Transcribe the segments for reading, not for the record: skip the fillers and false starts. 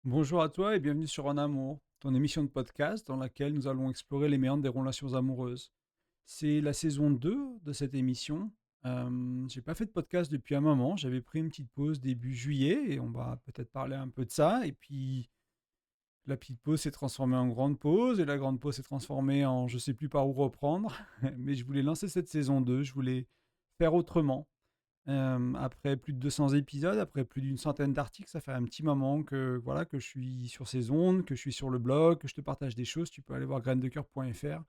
Bonjour à toi et bienvenue sur En Amour, ton émission de podcast dans laquelle nous allons explorer les méandres des relations amoureuses. C'est la saison 2 de cette émission. J'ai pas fait de podcast depuis un moment, j'avais pris une petite pause début juillet et on va peut-être parler un peu de ça. Et puis la petite pause s'est transformée en grande pause et la grande pause s'est transformée en je sais plus par où reprendre. Mais je voulais lancer cette saison 2, je voulais faire autrement. Après plus de 200 épisodes, après plus d'une centaine d'articles, ça fait un petit moment que, voilà, que je suis sur ces ondes, que je suis sur le blog, que je te partage des choses. Tu peux aller voir graindecoeur.fr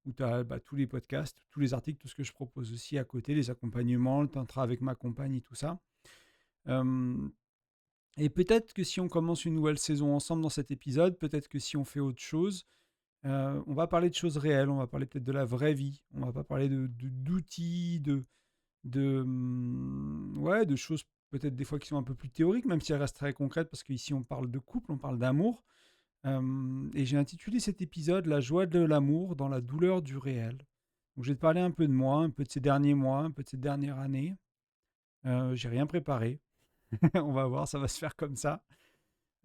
où tu as tous les podcasts, tous les articles, tout ce que je propose aussi à côté, les accompagnements, le tantra avec ma compagne et tout ça. Hem et peut-être que si on commence une nouvelle saison ensemble dans cet épisode, peut-être que si on fait autre chose, on va parler de choses réelles, on va parler peut-être de la vraie vie. On va pas parler d'outils, ouais, de choses peut-être des fois qui sont un peu plus théoriques, même si elles restent très concrètes, parce qu'ici on parle de couple, on parle d'amour. Et j'ai intitulé cet épisode «La joie de l'amour dans la douleur du réel». Donc je vais te parler un peu de moi, un peu de ces derniers mois, un peu de cette dernière année. J'ai rien préparé. On va voir, ça va se faire comme ça.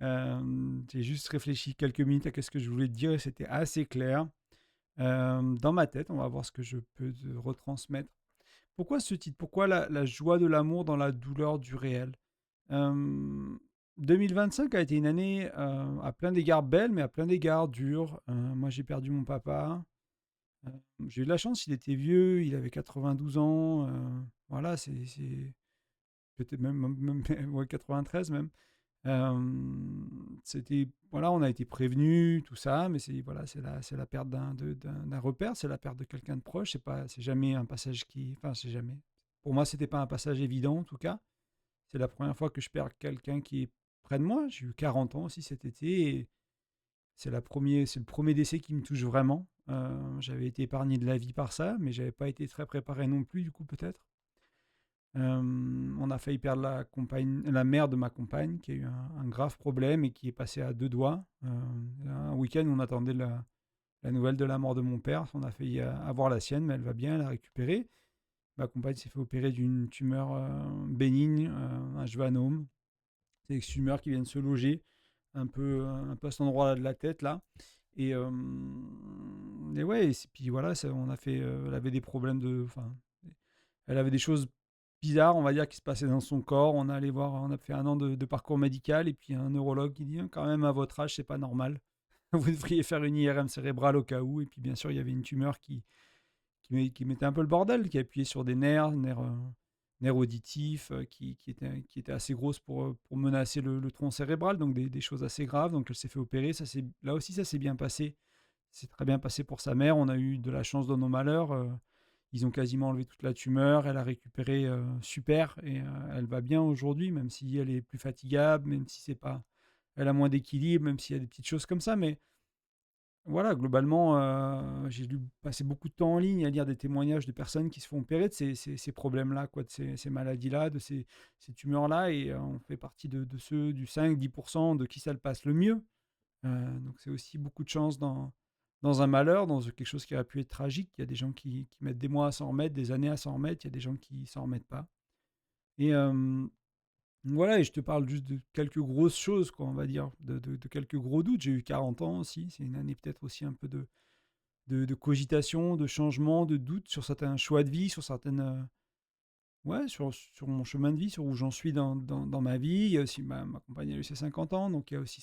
J'ai juste réfléchi quelques minutes à ce que je voulais te dire et c'était assez clair. Dans ma tête, on va voir ce que je peux te retransmettre. Pourquoi ce titre? Pourquoi la joie de l'amour dans la douleur du réel? Hem, 2025 a été une année, à plein d'égards belle, mais à plein d'égards dure. Moi, j'ai perdu mon papa. J'ai eu de la chance, il était vieux, il avait 92 ans, voilà, c'est peut-être même ouais, 93 même. C'était voilà, on a été prévenus, tout ça, mais c'est la perte d'un repère, c'est la perte de quelqu'un de proche. C'est jamais un passage qui enfin, c'est jamais pour moi, c'était pas un passage évident, en tout cas. C'est la première fois que je perds quelqu'un qui est près de moi. J'ai eu 40 ans aussi cet été et c'est le premier décès qui me touche vraiment. J'avais été épargné de la vie par ça, mais j'avais pas été très préparé non plus, du coup, peut-être. On a failli perdre la mère de ma compagne qui a eu un grave problème et qui est passée à 2 doigts. Un week-end où on attendait la nouvelle de la mort de mon père. On a failli, avoir la sienne, mais elle va bien, elle a récupéré. Ma compagne s'est fait opérer d'une tumeur, bénigne, un schwannome. C'est des tumeurs qui viennent se loger un peu à cet endroit-là de la tête là. Et ouais, et puis voilà, on a fait, elle avait des problèmes enfin, elle avait des choses bizarres, on va dire, qui se passaient dans son corps. On a fait un an de parcours médical et puis un neurologue qui dit: «Quand même, à votre âge, c'est pas normal. Vous devriez faire une IRM cérébrale au cas où». Et puis bien sûr, il y avait une tumeur qui mettait un peu le bordel, qui appuyait sur des nerfs auditifs, qui étaient assez grosses pour menacer le tronc cérébral, donc des choses assez graves. Donc elle s'est fait opérer, là aussi ça s'est bien passé. C'est très bien passé pour sa mère. On a eu de la chance dans nos malheurs. Ils ont quasiment enlevé toute la tumeur. Elle a récupéré, super, et elle va bien aujourd'hui, même si elle est plus fatigable, même si c'est pas elle a moins d'équilibre, même s'il y a des petites choses comme ça. Mais voilà, globalement, j'ai dû passer beaucoup de temps en ligne à lire des témoignages de personnes qui se font opérer de ces problèmes-là, quoi, de ces maladies-là, de ces tumeurs-là. Et on fait partie de ceux du 5-10 de qui ça le passe le mieux. Donc c'est aussi beaucoup de chance dans un malheur, dans quelque chose qui aurait pu être tragique. Il y a des gens qui mettent des mois à s'en remettre, des années à s'en remettre. Il y a des gens qui s'en remettent pas. Et voilà, et je te parle juste de quelques grosses choses, quoi, on va dire, de quelques gros doutes. J'ai eu 40 ans aussi. C'est une année peut-être aussi un peu de cogitation, de changement, de doute sur certains choix de vie, sur certaines, ouais, sur mon chemin de vie, sur où j'en suis dans ma vie. Il y a aussi ma compagne, elle a eu ses 50 ans, donc il y a aussi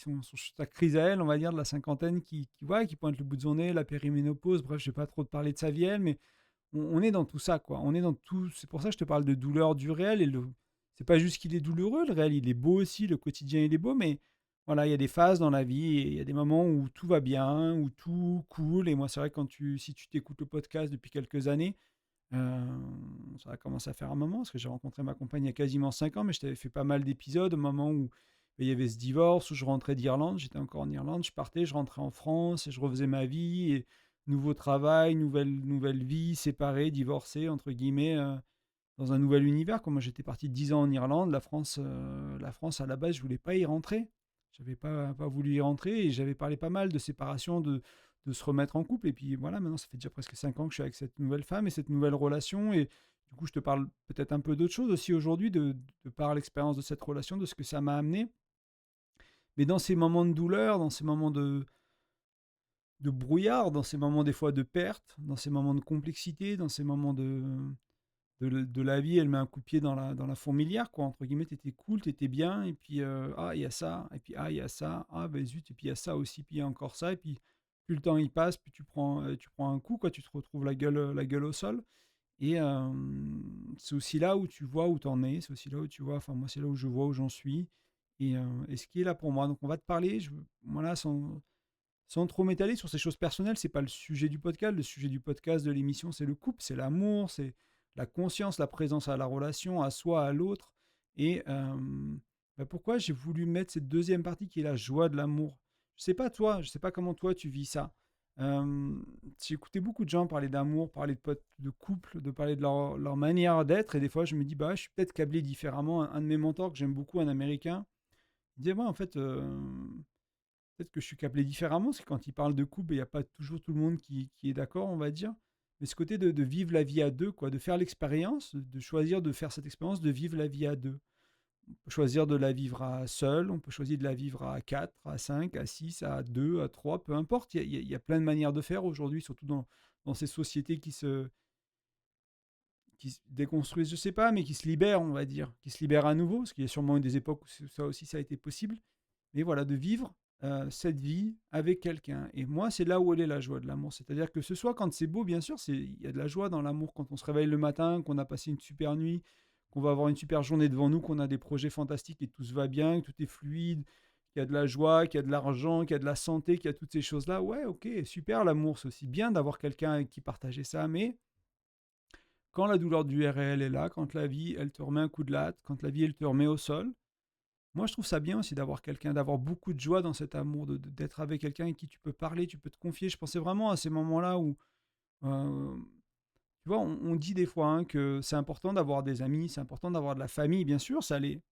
sa crise à elle, on va dire, de la cinquantaine ouais, qui pointe le bout de son nez, la périménopause. Bref, je vais pas trop te parler de sa vie, elle, mais on est dans tout ça, quoi. On est dans tout. C'est pour ça que je te parle de douleur du réel. C'est pas juste qu'il est douloureux, le réel, il est beau aussi, le quotidien, il est beau, mais voilà, il y a des phases dans la vie et il y a des moments où tout va bien, où tout coule. Et moi, c'est vrai que si tu t'écoutes le podcast depuis quelques années, ça a commencé à faire un moment, parce que j'ai rencontré ma compagne il y a quasiment 5 ans, mais je t'avais fait pas mal d'épisodes au moment où il y avait ce divorce, où je rentrais d'Irlande, j'étais encore en Irlande, je partais, je rentrais en France et je refaisais ma vie, et nouveau travail, nouvelle vie, séparé, divorcé, entre guillemets, dans un nouvel univers. Comme moi, j'étais parti 10 ans en Irlande, la France, à la base, je voulais pas y rentrer. J'avais pas voulu y rentrer et j'avais parlé pas mal de séparation, de se remettre en couple. Et puis voilà, maintenant, ça fait déjà presque 5 ans que je suis avec cette nouvelle femme et cette nouvelle relation. Et du coup, je te parle peut-être un peu d'autre chose aussi aujourd'hui, de par l'expérience de cette relation, de ce que ça m'a amené. Mais dans ces moments de douleur, dans ces moments de brouillard, dans ces moments des fois de perte, dans ces moments de complexité, dans ces moments de la vie, elle met un coup de pied dans la fourmilière, quoi, entre guillemets. Tu étais cool, tu étais bien, et puis, ah, il y a ça, et puis, ah, il y a ça, ah, ben zut, et puis il y a ça aussi, puis il y a encore ça, et puis plus le temps il passe, plus tu prends un coup, quoi, tu te retrouves la gueule au sol. Et c'est aussi là où tu vois où tu en es, c'est aussi là où tu vois, enfin moi c'est là où je vois où j'en suis, et ce qui est là pour moi. Donc on va te parler, voilà, sans trop m'étaler sur ces choses personnelles, c'est pas le sujet du podcast. Le sujet du podcast, de l'émission, c'est le couple, c'est l'amour, c'est la conscience, la présence à la relation, à soi, à l'autre. Et pourquoi j'ai voulu mettre cette deuxième partie qui est la joie de l'amour. Je sais pas toi, je sais pas comment toi tu vis ça. J'ai écouté beaucoup de gens parler d'amour, parler de couple, de parler de leur manière d'être, et des fois je me dis, bah, je suis peut-être câblé différemment. Un de mes mentors que j'aime beaucoup, un Américain, il dit, ouais, en fait, peut-être que je suis câblé différemment, parce que quand il parle de couple, il n'y a pas toujours tout le monde qui est d'accord, on va dire. Mais ce côté de vivre la vie à deux, quoi, de faire l'expérience, de choisir de faire cette expérience, de vivre la vie à deux. On peut choisir de la vivre à seul, on peut choisir de la vivre à 4, à 5, à 6, à 2, à 3, peu importe. Il y a plein de manières de faire aujourd'hui, surtout dans ces sociétés qui se déconstruisent, je sais pas, mais qui se libèrent, on va dire, qui se libèrent à nouveau, parce qu'il y a sûrement eu des époques où ça aussi ça a été possible. Mais voilà, de vivre cette vie avec quelqu'un. Et moi, c'est là où elle est la joie de l'amour. C'est-à-dire que ce soit quand c'est beau, bien sûr, il y a de la joie dans l'amour quand on se réveille le matin, qu'on a passé une super nuit, qu'on va avoir une super journée devant nous, qu'on a des projets fantastiques et tout se va bien, que tout est fluide, qu'il y a de la joie, qu'il y a de l'argent, qu'il y a de la santé, qu'il y a toutes ces choses-là. Ouais, ok, super, l'amour, c'est aussi bien d'avoir quelqu'un avec qui partager ça, mais quand la douleur du réel est là, quand la vie, elle te remet un coup de latte, quand la vie, elle te remet au sol, moi, je trouve ça bien aussi d'avoir quelqu'un, d'avoir beaucoup de joie dans cet amour, d'être avec quelqu'un avec qui tu peux parler, tu peux te confier. Je pensais vraiment à ces moments-là où, euh, tu vois, on dit des fois, hein, que c'est important d'avoir des amis, c'est important d'avoir de la famille, bien sûr, ça l'est.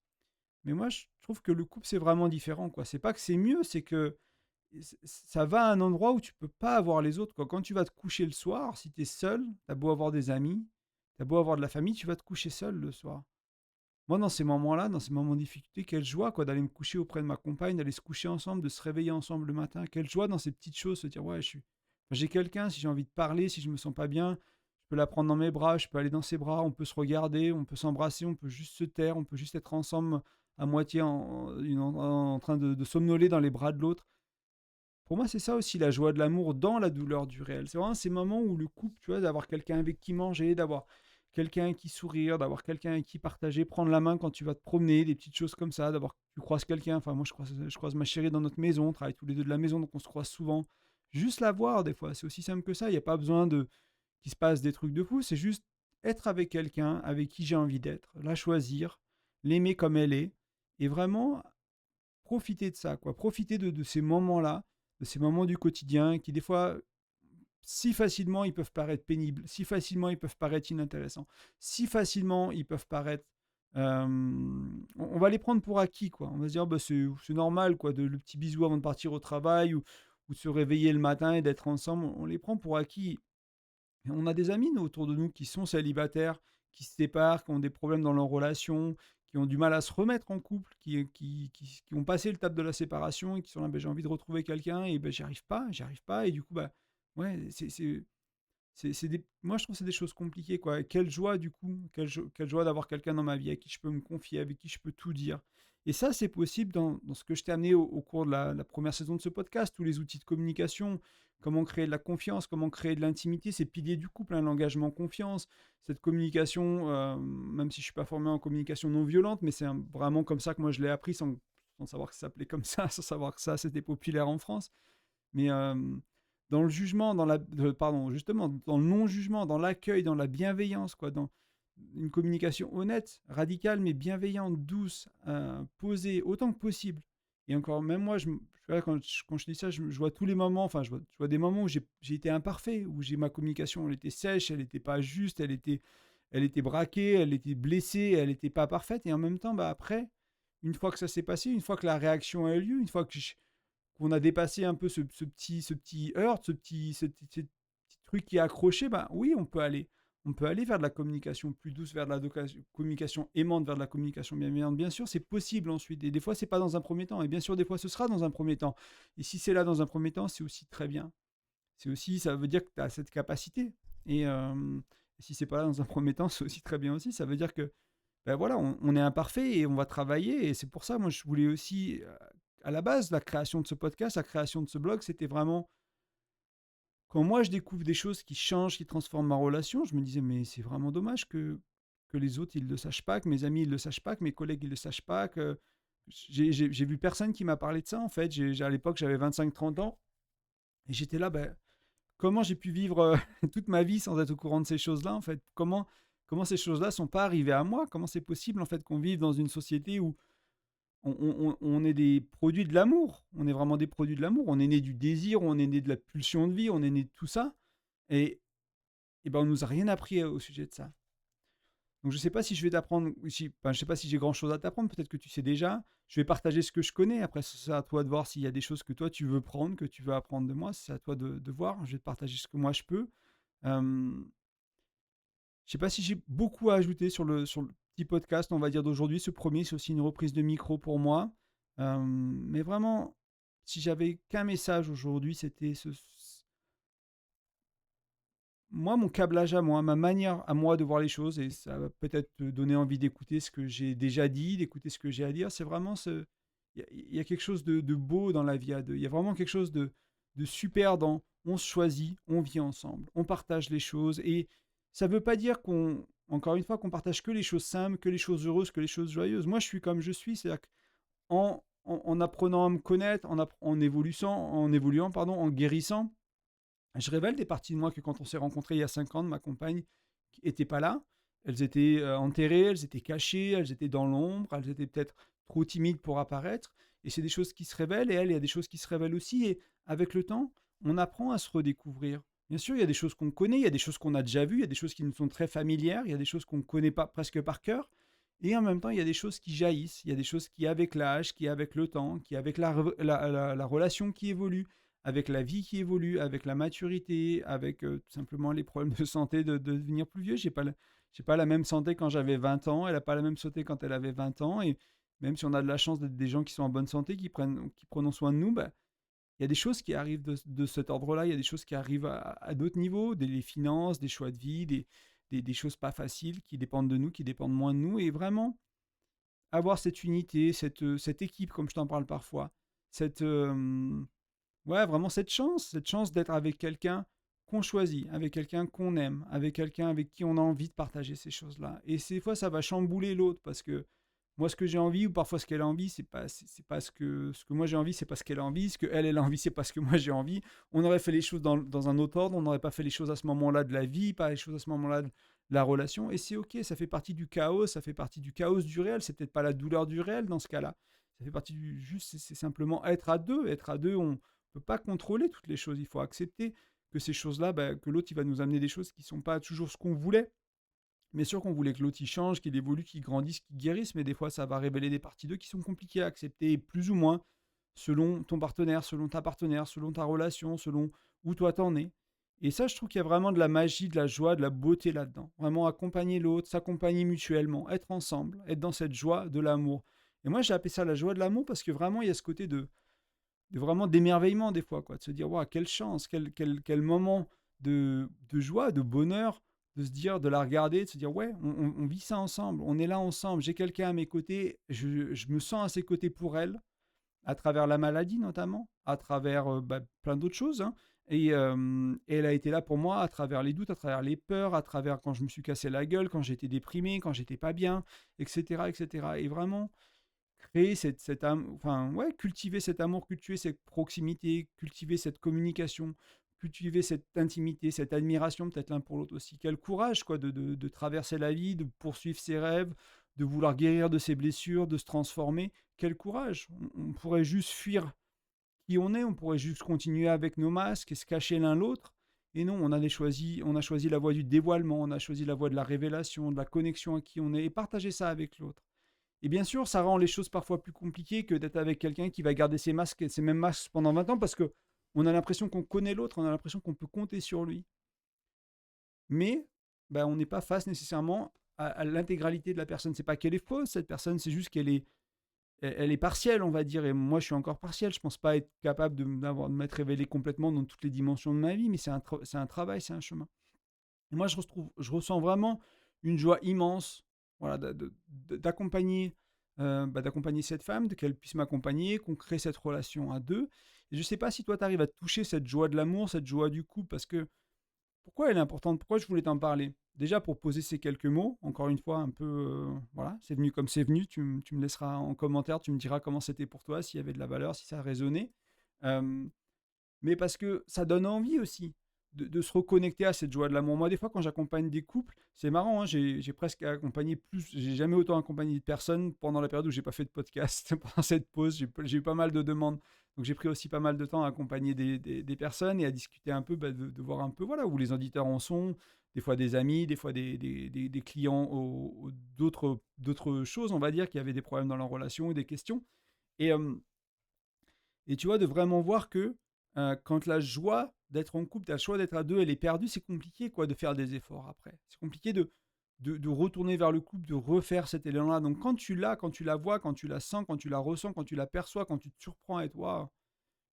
Mais moi, je trouve que le couple, c'est vraiment différent, quoi. C'est pas que c'est mieux, c'est que ça va à un endroit où tu peux pas avoir les autres, quoi. Quand tu vas te coucher le soir, si tu es seul, t'as beau avoir des amis, t'as beau avoir de la famille, tu vas te coucher seul le soir. Moi, dans ces moments-là, dans ces moments de difficulté, quelle joie, quoi, d'aller me coucher auprès de ma compagne, d'aller se coucher ensemble, de se réveiller ensemble le matin. Quelle joie dans ces petites choses, se dire, ouais, j'ai quelqu'un, si j'ai envie de parler, si je me sens pas bien, je peux la prendre dans mes bras, je peux aller dans ses bras, on peut se regarder, on peut s'embrasser, on peut juste se taire, on peut juste être ensemble à moitié en train de somnoler dans les bras de l'autre. Pour moi, c'est ça aussi la joie de l'amour dans la douleur du réel. C'est vraiment ces moments où le couple, tu vois, d'avoir quelqu'un avec qui manger, d'avoir quelqu'un avec qui sourire, d'avoir quelqu'un avec qui partager, prendre la main quand tu vas te promener, des petites choses comme ça, d'avoir tu croises quelqu'un. Enfin, moi, je croise ma chérie dans notre maison, on travaille tous les deux de la maison, donc on se croise souvent. Juste la voir, des fois, c'est aussi simple que ça. Il n'y a pas besoin qu'il se passe des trucs de fou. C'est juste être avec quelqu'un avec qui j'ai envie d'être, la choisir, l'aimer comme elle est, et vraiment profiter de ça, quoi. Profiter de ces moments-là, de ces moments du quotidien qui, des fois, si facilement, ils peuvent paraître pénibles, si facilement, ils peuvent paraître inintéressants, si facilement, ils peuvent paraître. On va les prendre pour acquis, quoi. On va se dire, bah, c'est normal, quoi, le petit bisou avant de partir au travail, ou de se réveiller le matin et d'être ensemble. On les prend pour acquis. Et on a des amis autour de nous qui sont célibataires, qui se séparent, qui ont des problèmes dans leur relation, qui ont du mal à se remettre en couple, qui ont passé le cap de la séparation et qui sont là, ben, j'ai envie de retrouver quelqu'un et ben, j'y arrive pas. Et du coup, bah, ouais, moi je trouve que c'est des choses compliquées, quoi. Quelle joie, du coup, quelle joie d'avoir quelqu'un dans ma vie avec qui je peux me confier, avec qui je peux tout dire. Et ça, c'est possible dans ce que je t'ai amené au cours de la première saison de ce podcast, tous les outils de communication, comment créer de la confiance, comment créer de l'intimité, ces piliers du couple, hein, l'engagement, confiance, cette communication, même si je ne suis pas formé en communication non violente, mais c'est vraiment comme ça que moi je l'ai appris sans savoir que ça s'appelait comme ça, sans savoir que ça c'était populaire en France. Mais dans le jugement, pardon, justement, dans le non-jugement, dans l'accueil, dans la bienveillance, quoi, dans une communication honnête, radicale, mais bienveillante, douce, posée, autant que possible. Et encore, même moi, quand je dis ça, je vois tous les moments, enfin, je vois des moments où j'ai été imparfait, où ma communication, elle était sèche, elle n'était pas juste, elle était braquée, elle était blessée, elle n'était pas parfaite. Et en même temps, bah, après, une fois que ça s'est passé, une fois que la réaction a eu lieu, une fois qu'on a dépassé un peu ce petit hurt, ce petit truc qui est accroché, bah oui, on peut aller. On peut aller vers de la communication plus douce, vers de la communication aimante, vers de la communication bienveillante. Bien sûr, c'est possible ensuite. Et des fois, c'est pas dans un premier temps. Et bien sûr, des fois, ce sera dans un premier temps. Et si c'est là dans un premier temps, c'est aussi très bien. C'est aussi, ça veut dire que tu as cette capacité. Et si c'est pas là dans un premier temps, c'est aussi très bien aussi. Ça veut dire que, ben voilà, on est imparfait et on va travailler. Et c'est pour ça, moi, je voulais aussi, à la base, la création de ce podcast, la création de ce blog, c'était vraiment quand moi je découvre des choses qui changent, qui transforment ma relation, je me disais, mais c'est vraiment dommage que les autres ils ne le sachent pas, que mes amis ils ne le sachent pas, que mes collègues ils ne le sachent pas, que j'ai vu personne qui m'a parlé de ça en fait. À l'époque j'avais 25-30 ans et j'étais là, ben, comment j'ai pu vivre toute ma vie sans être au courant de ces choses-là en fait. Comment ces choses-là sont pas arrivées à moi? Comment c'est possible en fait qu'on vive dans une société où on est des produits de l'amour. On est vraiment des produits de l'amour. On est né du désir, on est né de la pulsion de vie, on est né de tout ça. Et, et ben, on nous a rien appris au sujet de ça. Donc, je sais pas si je vais t'apprendre, je sais pas si j'ai grand chose à t'apprendre. Peut-être que tu sais déjà. Je vais partager ce que je connais. Après, c'est à toi de voir s'il y a des choses que toi tu veux prendre, que tu veux apprendre de moi. C'est à toi de voir. Je vais te partager ce que moi je peux. Euh, je sais pas si j'ai beaucoup à ajouter sur le petit podcast, on va dire, d'aujourd'hui. Ce premier, c'est aussi une reprise de micro pour moi. Mais vraiment, si j'avais qu'un message aujourd'hui, c'était moi, mon câblage à moi, ma manière à moi de voir les choses, et ça va peut-être te donner envie d'écouter ce que j'ai déjà dit, d'écouter ce que j'ai à dire. C'est vraiment ce. Il y a quelque chose de beau dans la vie à deux. Il y a vraiment quelque chose de super dans on se choisit, on vit ensemble, on partage les choses. Et ça ne veut pas dire encore une fois, qu'on partage que les choses simples, que les choses heureuses, que les choses joyeuses. Moi, je suis comme je suis. C'est-à-dire qu'en apprenant à me connaître, en évoluant, pardon, en guérissant, je révèle des parties de moi que quand on s'est rencontrés il y a 5 ans, ma compagne n'était pas là. Elles étaient enterrées, elles étaient cachées, elles étaient dans l'ombre, elles étaient peut-être trop timides pour apparaître. Et c'est des choses qui se révèlent, et elle, il y a des choses qui se révèlent aussi. Et avec le temps, on apprend à se redécouvrir. Bien sûr, il y a des choses qu'on connaît, il y a des choses qu'on a déjà vues, il y a des choses qui nous sont très familières, il y a des choses qu'on ne connaît pas presque par cœur. Et en même temps, il y a des choses qui jaillissent, il y a des choses qui, avec l'âge, qui, avec le temps, qui, avec la relation qui évolue, avec la vie qui évolue, avec la maturité, avec tout simplement les problèmes de santé de devenir plus vieux. J'ai pas la même santé quand j'avais 20 ans, elle n'a pas la même santé quand elle avait 20 ans. Et même si on a de la chance d'être des gens qui sont en bonne santé, qui prennent soin de nous, bah, il y a des choses qui arrivent de cet ordre-là, il y a des choses qui arrivent à d'autres niveaux, des finances, des choix de vie, des choses pas faciles qui dépendent de nous, qui dépendent moins de nous. Et vraiment, avoir cette unité, cette équipe, comme je t'en parle parfois, cette, ouais, vraiment cette chance d'être avec quelqu'un qu'on choisit, avec quelqu'un qu'on aime, avec quelqu'un avec qui on a envie de partager ces choses-là. Et ces fois, ça va chambouler l'autre parce que moi, ce que j'ai envie, ou parfois ce qu'elle a envie, c'est pas ce que moi j'ai envie, c'est pas ce qu'elle a envie. Ce qu'elle, elle a envie, c'est pas ce que moi j'ai envie. On aurait fait les choses dans un autre ordre, on n'aurait pas fait les choses à ce moment-là de la vie, pas les choses à ce moment-là de la relation. Et c'est ok, ça fait partie du chaos, ça fait partie du chaos du réel. C'est peut-être pas la douleur du réel dans ce cas-là. Ça fait partie du juste, c'est simplement être à deux. Être à deux, on peut pas contrôler toutes les choses. Il faut accepter que ces choses-là, bah, que l'autre, il va nous amener des choses qui sont pas toujours ce qu'on voulait. Bien sûr qu'on voulait que l'autre il change, qu'il évolue, qu'il grandisse, qu'il guérisse, mais des fois ça va révéler des parties d'eux qui sont compliquées à accepter, plus ou moins, selon ton partenaire, selon ta partenaire, selon ta relation, selon où toi t'en es. Et ça, je trouve qu'il y a vraiment de la magie, de la joie, de la beauté là-dedans. Vraiment accompagner l'autre, s'accompagner mutuellement, être ensemble, être dans cette joie de l'amour. Et moi, j'ai appelé ça la joie de l'amour parce que vraiment, il y a ce côté de vraiment d'émerveillement des fois, quoi, de se dire, waouh, quelle chance, quel moment de joie, de bonheur, de se dire, de la regarder, de se dire, ouais, on vit ça ensemble, on est là ensemble, j'ai quelqu'un à mes côtés, je me sens à ses côtés pour elle, à travers la maladie notamment, à travers bah, plein d'autres choses, hein. Et elle a été là pour moi à travers les doutes, à travers les peurs, à travers quand je me suis cassé la gueule, quand j'étais déprimé, quand j'étais pas bien, etc., etc. Et vraiment, créer enfin, ouais, cultiver cet amour, cultiver cette proximité, cultiver cette communication, cultiver cette intimité, cette admiration peut-être l'un pour l'autre aussi. Quel courage quoi, de traverser la vie, de poursuivre ses rêves, de vouloir guérir de ses blessures, de se transformer. Quel courage. On pourrait juste fuir qui on pourrait juste continuer avec nos masques et se cacher l'un l'autre. Et non, on a choisi la voie du dévoilement, on a choisi la voie de la révélation, de la connexion à qui on est et partager ça avec l'autre. Et bien sûr, ça rend les choses parfois plus compliquées que d'être avec quelqu'un qui va garder ses masques, ces mêmes masques pendant 20 ans parce que on a l'impression qu'on connaît l'autre, on a l'impression qu'on peut compter sur lui. Mais bah, on n'est pas face nécessairement à l'intégralité de la personne. C'est pas qu'elle est fausse, cette personne, c'est juste elle est partielle, on va dire, et moi, je suis encore partiel. Je pense pas être capable de m'être révélé complètement dans toutes les dimensions de ma vie, mais c'est un travail, c'est un chemin. Et moi, je ressens vraiment une joie immense, voilà, d'accompagner, d'accompagner cette femme, qu'elle puisse m'accompagner, qu'on crée cette relation à deux. Et je sais pas si toi, tu arrives à toucher cette joie de l'amour, cette joie du couple, parce que pourquoi elle est importante? Pourquoi je voulais t'en parler? Déjà pour poser ces quelques mots, encore une fois, un peu, voilà, c'est venu comme c'est venu. Tu me laisseras en commentaire, tu me diras comment c'était pour toi, s'il y avait de la valeur, si ça résonnait. Euh, mais parce que ça donne envie aussi de se reconnecter à cette joie de l'amour. Moi, des fois, quand j'accompagne des couples, c'est marrant, hein, j'ai presque accompagné plus, j'ai jamais autant accompagné de personnes pendant la période où j'ai pas fait de podcast. Pendant cette pause, j'ai eu pas mal de demandes. Donc, j'ai pris aussi pas mal de temps à accompagner des personnes et à discuter un peu, de voir un peu voilà, où les auditeurs en sont. Des fois des amis, des fois des clients, d'autres choses, on va dire, qui avaient des problèmes dans leur relation ou des questions. Et, et tu vois, de vraiment voir que quand la joie d'être en couple, la joie d'être à deux, elle est perdue, c'est compliqué quoi, de faire des efforts après. C'est compliqué de retourner vers le couple, de refaire cet élan-là. Donc quand tu l'as, quand tu la vois, quand tu la sens, quand tu la ressens, quand tu la perçois, quand tu te surprends et toi,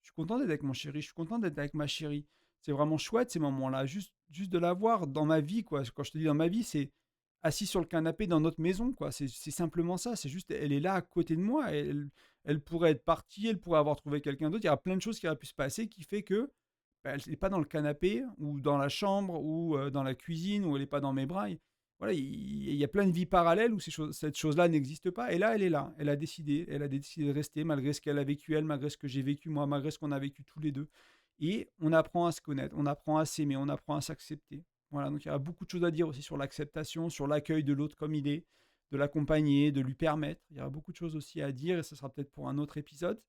je suis content d'être avec mon chéri, je suis content d'être avec ma chérie. C'est vraiment chouette ces moments-là, juste de la voir dans ma vie, quoi. Quand je te dis dans ma vie, c'est assis sur le canapé dans notre maison, quoi. C'est simplement ça. C'est juste, elle est là à côté de moi. Elle pourrait être partie, elle pourrait avoir trouvé quelqu'un d'autre. Il y a plein de choses qui auraient pu se passer qui fait que bah, elle n'est pas dans le canapé ou dans la chambre ou dans la cuisine ou elle n'est pas dans mes bras. Voilà, il y a plein de vies parallèles où cette chose-là n'existe pas. Et là, elle est là. Elle a décidé de rester malgré ce qu'elle a vécu elle, malgré ce que j'ai vécu moi, malgré ce qu'on a vécu tous les deux. Et on apprend à se connaître, on apprend à s'aimer, on apprend à s'accepter. Voilà, donc il y a beaucoup de choses à dire aussi sur l'acceptation, sur l'accueil de l'autre comme il est, de l'accompagner, de lui permettre. Il y aura beaucoup de choses aussi à dire et ce sera peut-être pour un autre épisode.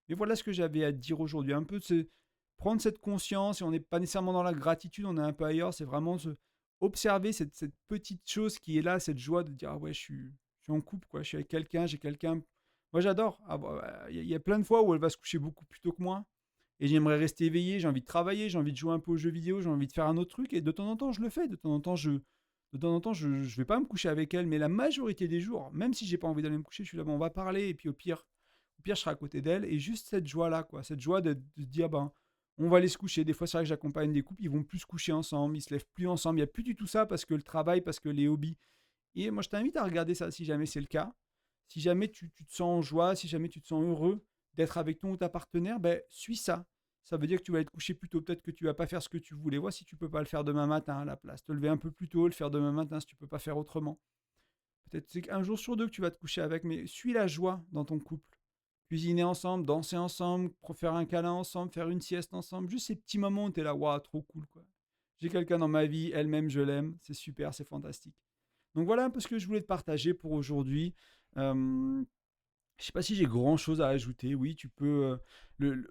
Mais voilà ce que j'avais à te dire aujourd'hui. Un peu de prendre cette conscience et on n'est pas nécessairement dans la gratitude, on est un peu ailleurs. C'est vraiment observer cette petite chose qui est là, cette joie de dire ah ouais, je suis en couple, quoi. Je suis avec quelqu'un, j'ai quelqu'un. Moi j'adore. Ah, bah, il y a plein de fois où elle va se coucher beaucoup plus tôt que moi. Et j'aimerais rester éveillé, j'ai envie de travailler, j'ai envie de jouer un peu aux jeux vidéo, j'ai envie de faire un autre truc. Et de temps en temps, je le fais. De temps en temps, je vais pas me coucher avec elle. Mais la majorité des jours, même si j'ai pas envie d'aller me coucher, je suis là, bon, on va parler. Et puis au pire, je serai à côté d'elle. Et juste cette joie-là, quoi. Cette joie de dire, ben, on va aller se coucher. Des fois, c'est vrai que j'accompagne des couples, ils vont plus se coucher ensemble, ils se lèvent plus ensemble. Il n'y a plus du tout ça parce que le travail, parce que les hobbies. Et moi, je t'invite à regarder ça si jamais c'est le cas. Si jamais tu te sens en joie, si jamais tu te sens heureux d'être avec ton ou ta partenaire, ben, suis ça. Ça veut dire que tu vas être couché plus tôt. Peut-être que tu vas pas faire ce que tu voulais. Vois si tu peux pas le faire demain matin à la place. Te lever un peu plus tôt, le faire demain matin si tu peux pas faire autrement. Peut-être c'est qu'un jour sur deux que tu vas te coucher avec, mais suis la joie dans ton couple. Cuisiner ensemble, danser ensemble, faire un câlin ensemble, faire une sieste ensemble. Juste ces petits moments où tu es là, waouh, trop cool, quoi. J'ai quelqu'un dans ma vie, elle-même, je l'aime. C'est super, c'est fantastique. Donc voilà un peu ce que je voulais te partager pour aujourd'hui. Euh, je sais pas si j'ai grand chose à ajouter. Oui, tu peux. Le,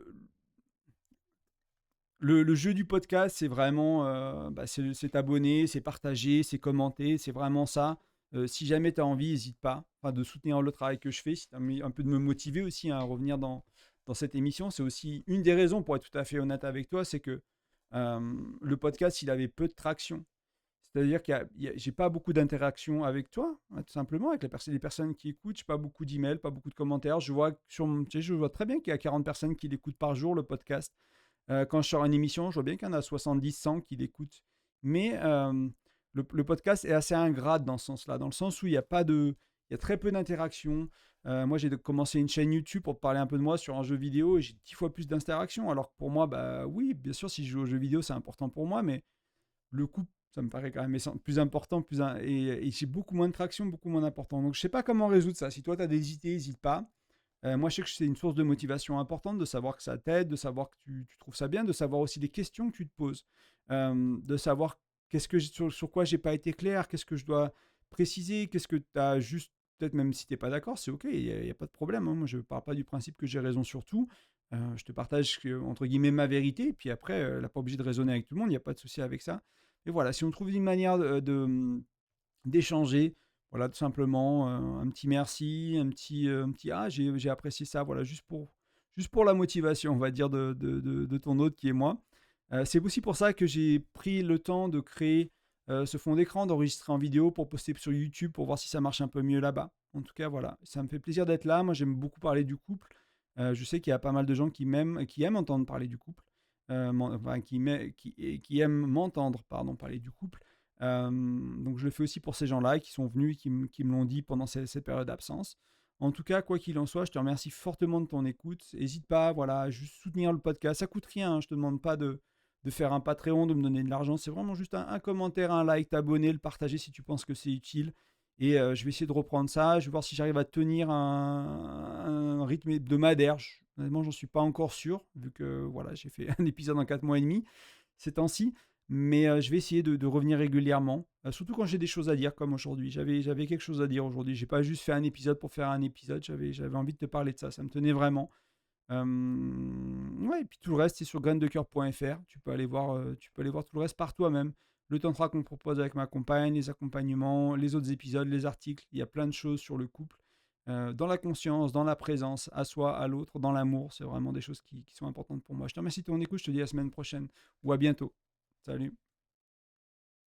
le, le jeu du podcast, c'est vraiment, c'est t'abonner, c'est partager, c'est commenter, c'est vraiment ça. Si jamais tu as envie, n'hésite pas, enfin, de soutenir le travail que je fais, si tu as envie un peu de me motiver aussi, hein, à revenir dans cette émission. C'est aussi une des raisons, pour être tout à fait honnête avec toi, c'est que le podcast, il avait peu de traction. C'est-à-dire que j'ai pas beaucoup d'interaction avec toi, hein, tout simplement, avec les personnes qui écoutent. J'ai pas beaucoup d'emails, pas beaucoup de commentaires. Je vois très bien qu'il y a 40 personnes qui l'écoutent par jour, le podcast. Quand je sors une émission, je vois bien qu'il y en a 70, 100 qui l'écoutent. Mais le podcast est assez ingrat dans ce sens-là, dans le sens où il y a très peu d'interaction. Moi, j'ai commencé une chaîne YouTube pour parler un peu de moi sur un jeu vidéo et j'ai 10 fois plus d'interaction. Alors que pour moi, bah oui, bien sûr, si je joue aux jeux vidéo, c'est important pour moi, mais le couple, ça me paraît quand même plus important, et j'ai beaucoup moins de traction, beaucoup moins d'important. Donc, je sais pas comment résoudre ça. Si toi, tu as des idées, n'hésite pas. Moi, je sais que c'est une source de motivation importante de savoir que ça t'aide, de savoir que tu trouves ça bien, de savoir aussi les questions que tu te poses, de savoir sur quoi j'ai pas été clair, qu'est-ce que je dois préciser, qu'est-ce que tu as juste, peut-être même si tu n'es pas d'accord, c'est ok, il y a pas de problème, hein. Moi, je ne pars pas du principe que j'ai raison sur tout. Je te partage, entre guillemets, ma vérité, et puis après, elle n'a pas obligé de raisonner avec tout le monde, il n'y a pas de souci avec ça. Et voilà, si on trouve une manière d'échanger, voilà, tout simplement, un petit merci, un petit ah, j'ai apprécié ça, voilà, juste pour la motivation, on va dire, de ton hôte qui est moi. C'est aussi pour ça que j'ai pris le temps de créer ce fond d'écran, d'enregistrer en vidéo pour poster sur YouTube pour voir si ça marche un peu mieux là-bas. En tout cas, voilà, ça me fait plaisir d'être là. Moi, j'aime beaucoup parler du couple. Je sais qu'il y a pas mal de gens qui aiment entendre parler du couple, enfin, qui aiment m'entendre, pardon, parler du couple. Donc, je le fais aussi pour ces gens-là qui sont venus, qui me l'ont dit pendant cette période d'absence. En tout cas, quoi qu'il en soit, je te remercie fortement de ton écoute. N'hésite pas, voilà, à juste soutenir le podcast. Ça coûte rien, hein, je te demande pas de faire un Patreon, de me donner de l'argent. C'est vraiment juste un commentaire, un like, t'abonner, le partager si tu penses que c'est utile. Et je vais essayer de reprendre ça. Je vais voir si j'arrive à tenir un rythme hebdomadaire. Honnêtement, j'en suis pas encore sûr, vu que voilà, j'ai fait un épisode en 4 mois et demi ces temps-ci. Mais je vais essayer de revenir régulièrement, surtout quand j'ai des choses à dire, comme aujourd'hui. J'avais quelque chose à dire aujourd'hui. J'ai pas juste fait un épisode pour faire un épisode. J'avais envie de te parler de ça. Ça me tenait vraiment. Ouais, et puis tout le reste, c'est sur graindecoeur.fr. Tu peux aller voir tout le reste par toi-même. Le tantra qu'on propose avec ma compagne, les accompagnements, les autres épisodes, les articles. Il y a plein de choses sur le couple. Dans la conscience, dans la présence, à soi, à l'autre, dans l'amour. C'est vraiment des choses qui sont importantes pour moi. Je te remercie de ton écoute. Je te dis à la semaine prochaine ou à bientôt. Salut.